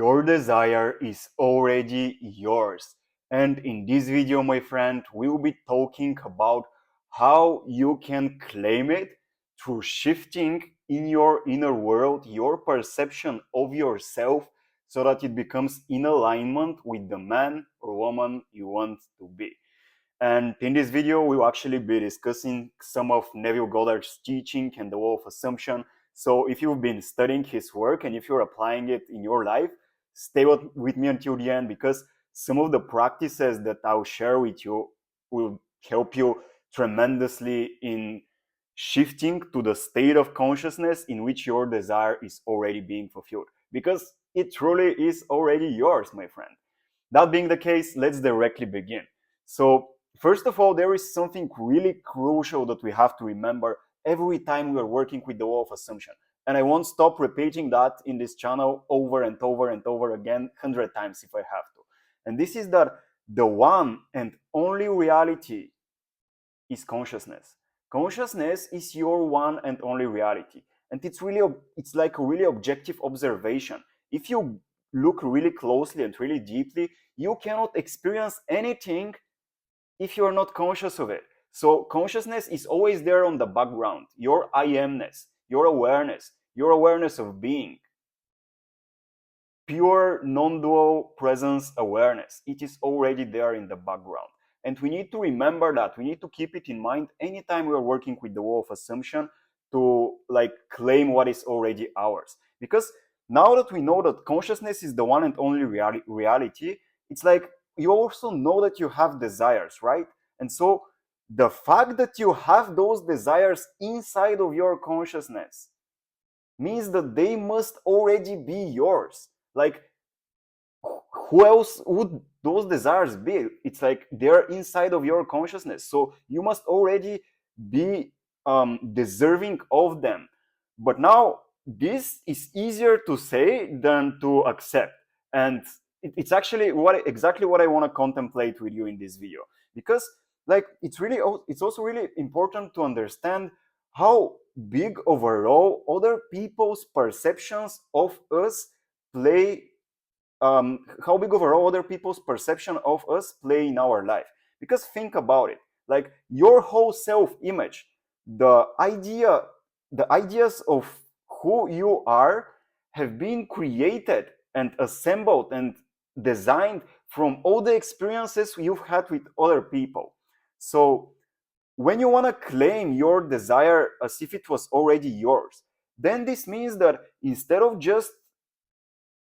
Your desire is already yours. And in this video, my friend, we will be talking about how you can claim it through shifting in your inner world your perception of yourself so that it becomes in alignment with the man or woman you want to be. And in this video, we'll actually be discussing some of Neville Goddard's teaching and the law of assumption. So if you've been studying his work and if you're applying it in your life, stay with me until the end, because some of the practices that I'll share with you will help you tremendously in shifting to the state of consciousness in which your desire is already being fulfilled. Because it truly is already yours, my friend. That being the case, let's directly begin. So, first of all, there is something really crucial that we have to remember every time we are working with the law of assumption. And I won't stop repeating that in this channel over and over and over again, 100 times if I have to. And this is that the one and only reality is consciousness. Consciousness is your one and only reality. And it's like a really objective observation. If you look really closely and really deeply, you cannot experience anything if you are not conscious of it. So consciousness is always there on the background. Your I amness, your awareness of being, pure non-dual presence awareness. It is already there in the background. And we need to remember that. We need to keep it in mind anytime we are working with the law of assumption to claim what is already ours. Because now that we know that consciousness is the one and only reality, it's like you also know that you have desires, right? And so the fact that you have those desires inside of your consciousness means that they must already be yours. Like, who else would those desires be? It's like they're inside of your consciousness. So you must already be deserving of them. But now, this is easier to say than to accept. And it's actually exactly what I want to contemplate with you in this video. Because it's also really important to understand how big of a role other people's perceptions of us play, how big of a role other people's perception of us play in our life. Because think about it, like your whole self-image, the ideas of who you are have been created and assembled and designed from all the experiences you've had with other people. So when you want to claim your desire as if it was already yours, then this means that instead of just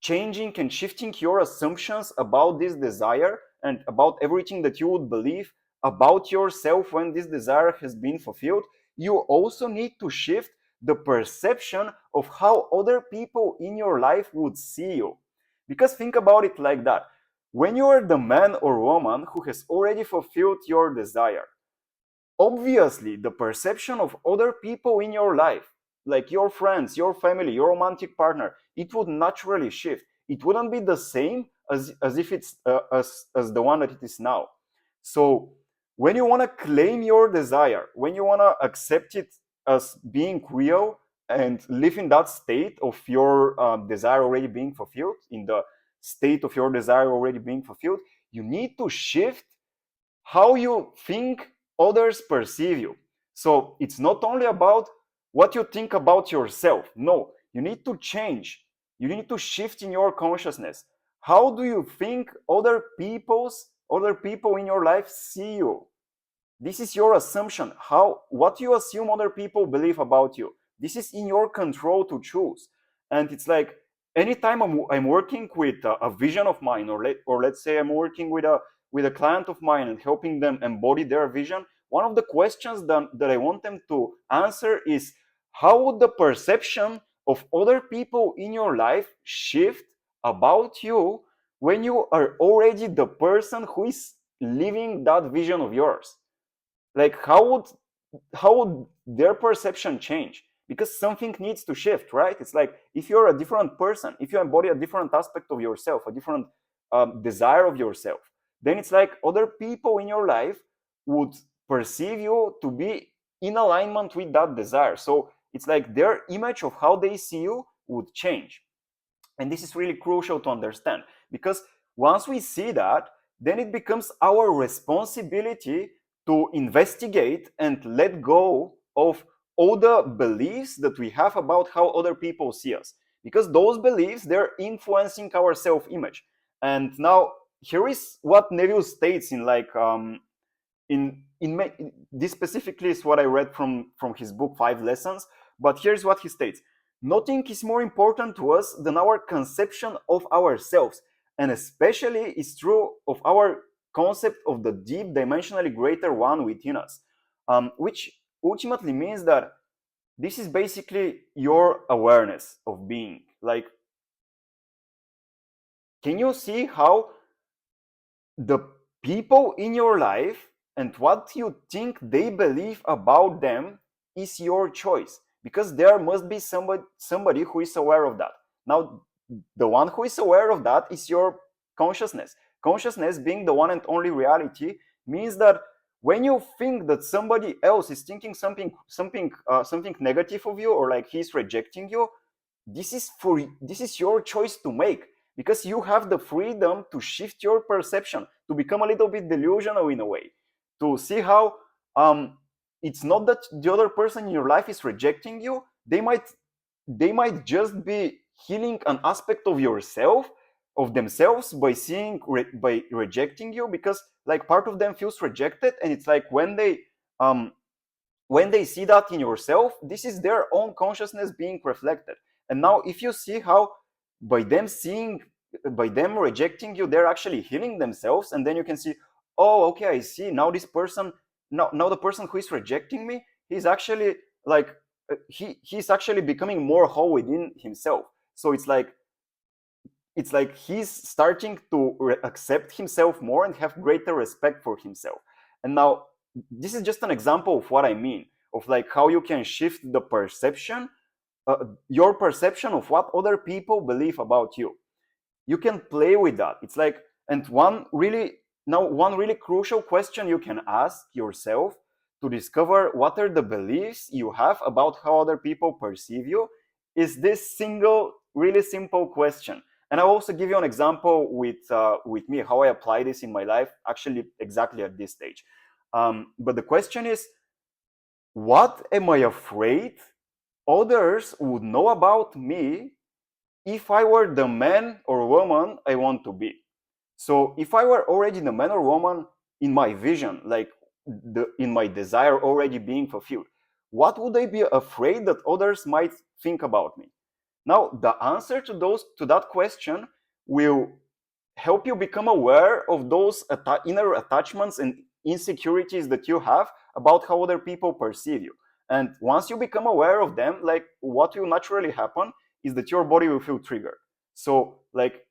changing and shifting your assumptions about this desire and about everything that you would believe about yourself when this desire has been fulfilled, you also need to shift the perception of how other people in your life would see you. Because think about it like that. When you are the man or woman who has already fulfilled your desire, obviously the perception of other people in your life, like your friends, your family, your romantic partner, it would naturally shift. It wouldn't be the same as if it's as the one that it is now. So when you want to claim your desire, when you want to accept it as being real and live in that state of your desire already being fulfilled, in the state of your desire already being fulfilled, you need to shift how you think others perceive you. So it's not only about what you think about yourself. No, you need to change. You need to shift in your consciousness. How do you think other people in your life see you? This is your assumption. What you assume other people believe about you. This is in your control to choose. And it's like anytime I'm working with a vision of mine, or let's say I'm working with a client of mine and helping them embody their vision, one of the questions that I want them to answer is, how would the perception of other people in your life shift about you when you are already the person who is living that vision of yours? Like, how would their perception change? Because something needs to shift, right? It's like if you're a different person, if you embody a different aspect of yourself, a different desire of yourself, then it's like other people in your life would perceive you to be in alignment with that desire. So it's like their image of how they see you would change. And this is really crucial to understand, because once we see that, then it becomes our responsibility to investigate and let go of all the beliefs that we have about how other people see us, because those beliefs, they're influencing our self-image. And now here is what Neville states in this specifically is what I read from his book 5 Lessons. But here's what he states: nothing is more important to us than our conception of ourselves, and especially is true of our concept of the deep dimensionally greater one within us, which ultimately means that this is basically your awareness of being. Like, can you see how the people in your life and what you think they believe about them is your choice? Because there must be somebody who is aware of that. Now, the one who is aware of that is your consciousness. Consciousness, being the one and only reality, means that when you think that somebody else is thinking something negative of you, or like he's rejecting you, this is your choice to make, because you have the freedom to shift your perception, to become a little bit delusional in a way, to see how it's not that the other person in your life is rejecting you. They might just be healing an aspect of yourself, of themselves, by by rejecting you, because like part of them feels rejected, and it's like when they see that in yourself, this is their own consciousness being reflected. And now if you see how by them rejecting you, they're actually healing themselves, and then you can see, oh, okay, I see now this person, now the person who is rejecting me, he's actually like he's actually becoming more whole within himself. So it's like he's starting to accept himself more and have greater respect for himself. And now this is just an example of what I mean, of like how you can shift the perception, your perception of what other people believe about you. You can play with that. It's like, and one really crucial question you can ask yourself to discover what are the beliefs you have about how other people perceive you is this single really simple question. And I'll also give you an example with me, how I apply this in my life, actually exactly at this stage. But the question is, what am I afraid others would know about me if I were the man or woman I want to be? So if I were already the man or woman in my vision, like in my desire already being fulfilled, what would I be afraid that others might think about me? Now, the answer to that question will help you become aware of those inner attachments and insecurities that you have about how other people perceive you. And once you become aware of them, like what will naturally happen is that your body will feel triggered. So like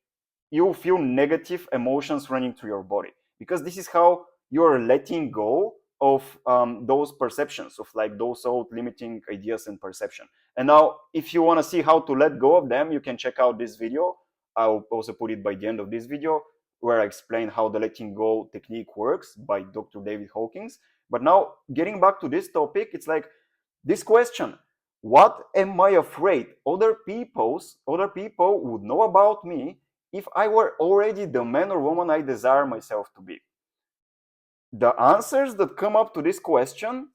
you feel negative emotions running through your body, because this is how you're letting go of those perceptions, of like those old limiting ideas and perception. And now if you want to see how to let go of them, you can check out this video. I'll also put it by the end of this video, where I explain how the letting go technique works by Dr. David Hawkins. But now getting back to this topic, it's like this question: what am I afraid other people would know about me if I were already the man or woman I desire myself to be? The answers that come up to this question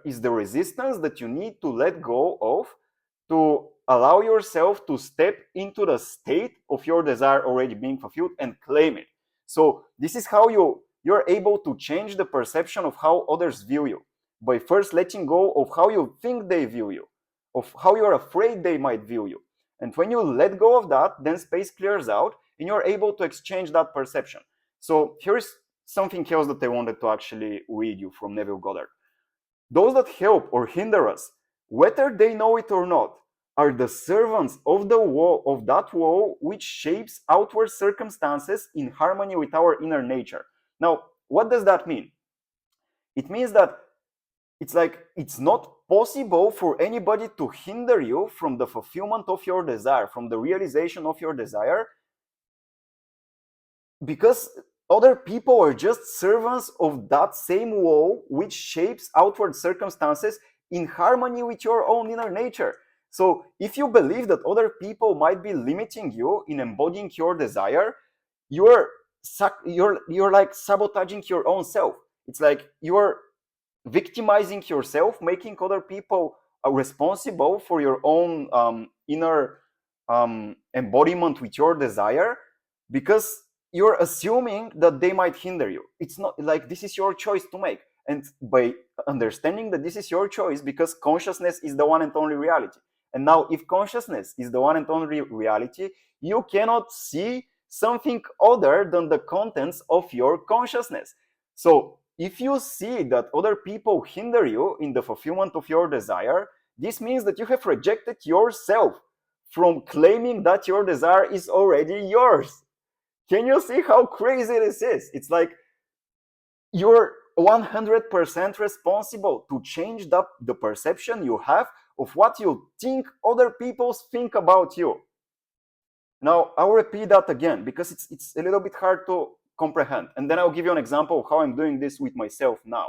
is the resistance that you need to let go of to allow yourself to step into the state of your desire already being fulfilled and claim it. So this is how you're able to change the perception of how others view you, by first letting go of how you think they view you, of how you're afraid they might view you. And when you let go of that, then space clears out and you're able to exchange that perception. So here's something else that I wanted to actually read you from Neville Goddard. Those that help or hinder us, whether they know it or not, are the servants of the wall, of that wall which shapes outward circumstances in harmony with our inner nature. Now, what does that mean? It means that it's not possible for anybody to hinder you from the fulfillment of your desire, from the realization of your desire, because other people are just servants of that same wall which shapes outward circumstances in harmony with your own inner nature. So if you believe that other people might be limiting you in embodying your desire, you're like sabotaging your own self. It's like you're victimizing yourself, making other people responsible for your own inner embodiment with your desire, because you're assuming that they might hinder you. It's not like this is your choice to make. And by understanding that this is your choice, because consciousness is the one and only reality. And now, if consciousness is the one and only reality, you cannot see something other than the contents of your consciousness. So if you see that other people hinder you in the fulfillment of your desire, this means that you have rejected yourself from claiming that your desire is already yours. Can you see how crazy this is? It's like you're 100% responsible to change the perception you have of what you think other people think about you. Now, I'll repeat that again because it's a little bit hard to comprehend. And then I'll give you an example of how I'm doing this with myself now.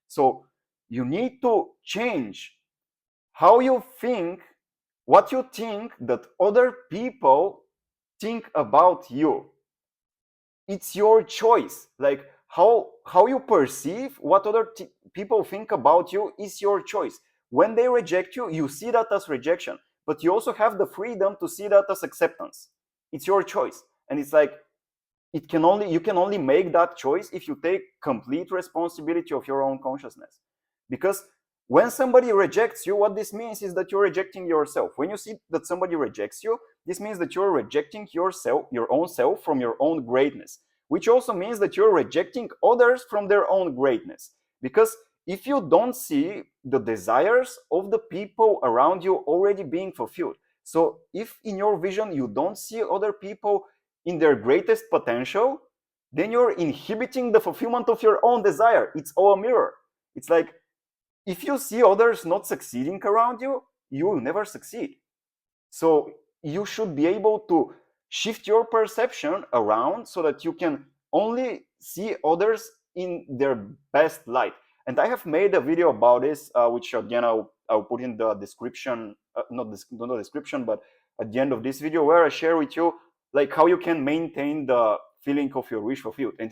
So you need to change how you think, what you think that other people think about you. It's your choice. Like how you perceive what other people think about you is your choice. When they reject you, you see that as rejection, but you also have the freedom to see that as acceptance. It's your choice. And it's like you can only make that choice if you take complete responsibility of your own consciousness. Because when somebody rejects you, what this means is that you're rejecting yourself. When you see that somebody rejects you, this means that you're rejecting yourself, your own self, from your own greatness, which also means that you're rejecting others from their own greatness. Because if you don't see the desires of the people around you already being fulfilled, so if in your vision you don't see other people in their greatest potential, then you're inhibiting the fulfillment of your own desire. It's all a mirror. It's like if you see others not succeeding around you, you will never succeed. So you should be able to shift your perception around so that you can only see others in their best light. And I have made a video about this, which again I'll put in the description, not the description, but at the end of this video, where I share with you like how you can maintain the feeling of your wish fulfilled. And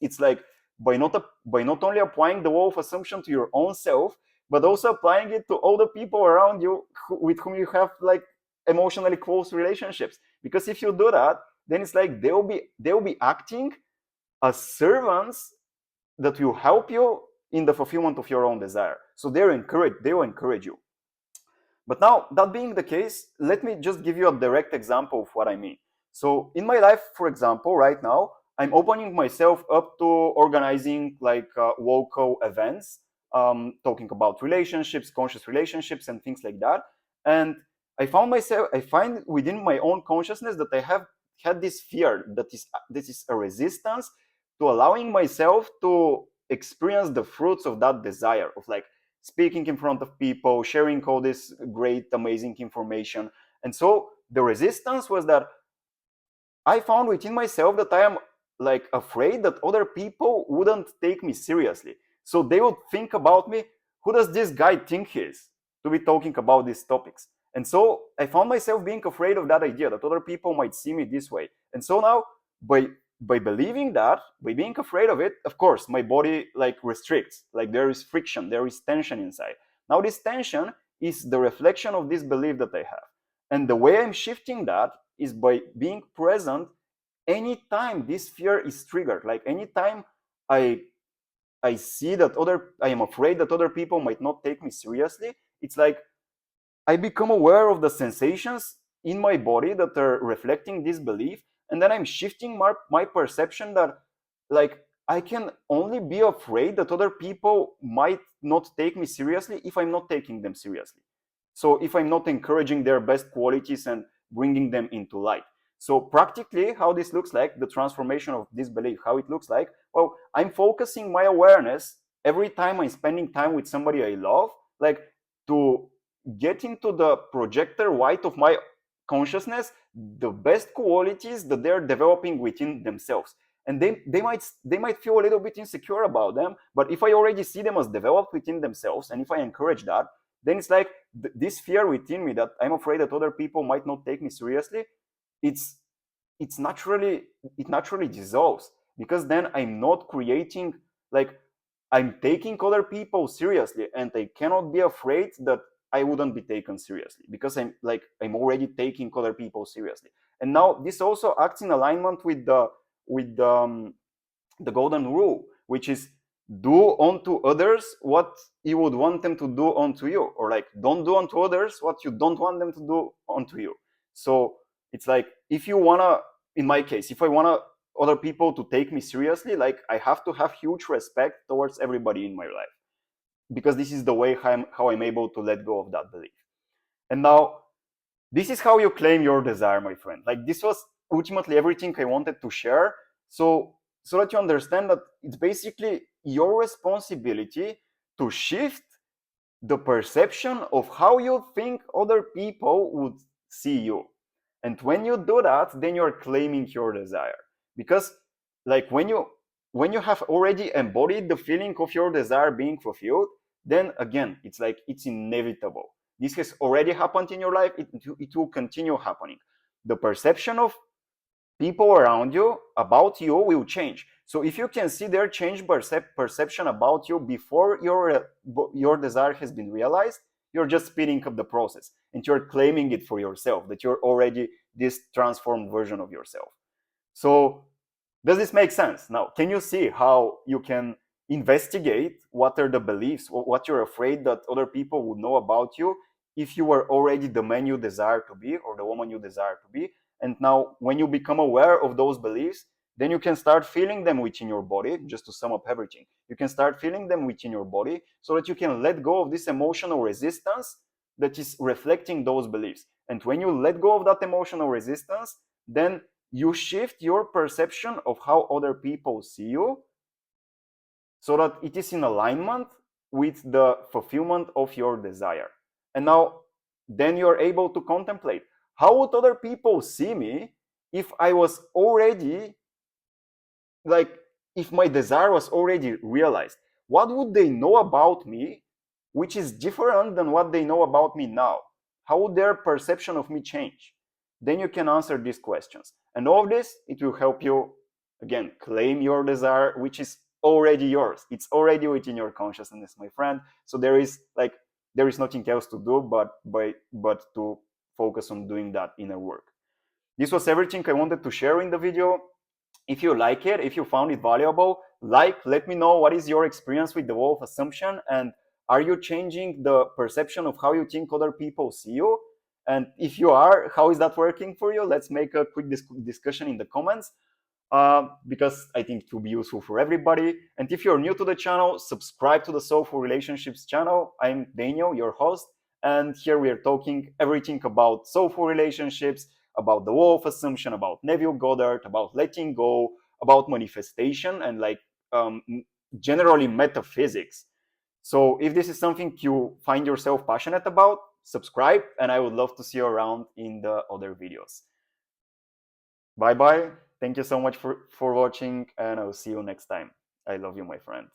it's like by not only applying the law of assumption to your own self, but also applying it to all the people around you with whom you have like emotionally close relationships. Because if you do that, then it's like they'll be acting as servants that will help you in the fulfillment of your own desire. So they will encourage you. But now, that being the case, let me just give you a direct example of what I mean. So in my life, for example, right now, I'm opening myself up to organizing like local events, talking about relationships, conscious relationships, and things like that. And I find within my own consciousness that I have had this fear that this is a resistance to allowing myself to experience the fruits of that desire of like speaking in front of people, sharing all this great, amazing information. And so the resistance was that I found within myself that I am like afraid that other people wouldn't take me seriously. So they would think about me, who does this guy think he is to be talking about these topics? And so I found myself being afraid of that idea that other people might see me this way. And so now by believing that, by being afraid of it, of course, my body like restricts, like there is friction, there is tension inside. Now this tension is the reflection of this belief that I have. And the way I'm shifting that is by being present anytime this fear is triggered. Like anytime I see that I am afraid that other people might not take me seriously, it's like I become aware of the sensations in my body that are reflecting this belief, and then I'm shifting my perception that like I can only be afraid that other people might not take me seriously if I'm not taking them seriously. So if I'm not encouraging their best qualities and bringing them into light. So practically how this looks like, the transformation of this belief, how it looks like, well, I'm focusing my awareness every time I'm spending time with somebody I love, like to get into the projector white of my consciousness the best qualities that they're developing within themselves. And they might feel a little bit insecure about them, but if I already see them as developed within themselves, and if I encourage that, then it's like this fear within me that I'm afraid that other people might not take me seriously, it's it naturally dissolves, because then I'm not creating, like, I'm taking other people seriously, and I cannot be afraid that I wouldn't be taken seriously, because I'm already taking other people seriously. And now this also acts in alignment with with the, the golden rule, which is do unto others what you would want them to do unto you, or like don't do unto others what you don't want them to do unto you. So it's like, if you wanna, in my case, if I wanna other people to take me seriously, like I have to have huge respect towards everybody in my life, because this is the way how I'm able to let go of that belief. And now this is how you claim your desire, my friend. Like, this was ultimately everything I wanted to share. So that you understand that it's basically your responsibility to shift the perception of how you think other people would see you. And when you do that, then you're claiming your desire. Because like when you have already embodied the feeling of your desire being fulfilled, then again, it's like it's inevitable. This has already happened in your life, it will continue happening. The perception of people around you about you will change. So if you can see their change perception about you before your desire has been realized, you're just speeding up the process, and you're claiming it for yourself, that you're already this transformed version of yourself. So does this make sense? Now, can you see how you can investigate what are the beliefs, what you're afraid that other people would know about you, if you were already the man you desire to be, or the woman you desire to be? And now, when you become aware of those beliefs, then you can start feeling them within your body. Just to sum up everything, you can start feeling them within your body, so that you can let go of this emotional resistance that is reflecting those beliefs. And when you let go of that emotional resistance, then you shift your perception of how other people see you, so that it is in alignment with the fulfillment of your desire. And now, then you're able to contemplate, how would other people see me if I was already, like, if my desire was already realized? What would they know about me which is different than what they know about me now? How would their perception of me change? Then you can answer these questions. And all of this, it will help you, again, claim your desire, which is already yours. It's already within your consciousness, my friend. So there is nothing else to do but to focus on doing that inner work. This was everything I wanted to share in the video. If you like it, if you found it valuable, let me know what is your experience with the wall of assumption, and are you changing the perception of how you think other people see you? And if you are, how is that working for you? Let's make a quick discussion in the comments, because I think it will be useful for everybody. And if you're new to the channel, subscribe to the Soulful Relationships channel. I'm Daniel, your host, and here we are talking everything about soulful relationships, about the wall of assumption, about Neville Goddard, about letting go, about manifestation, and generally metaphysics. So if this is something you find yourself passionate about, subscribe, and I would love to see you around in the other videos. Bye bye. Thank you so much for watching, and I'll see you next time. I love you, my friend.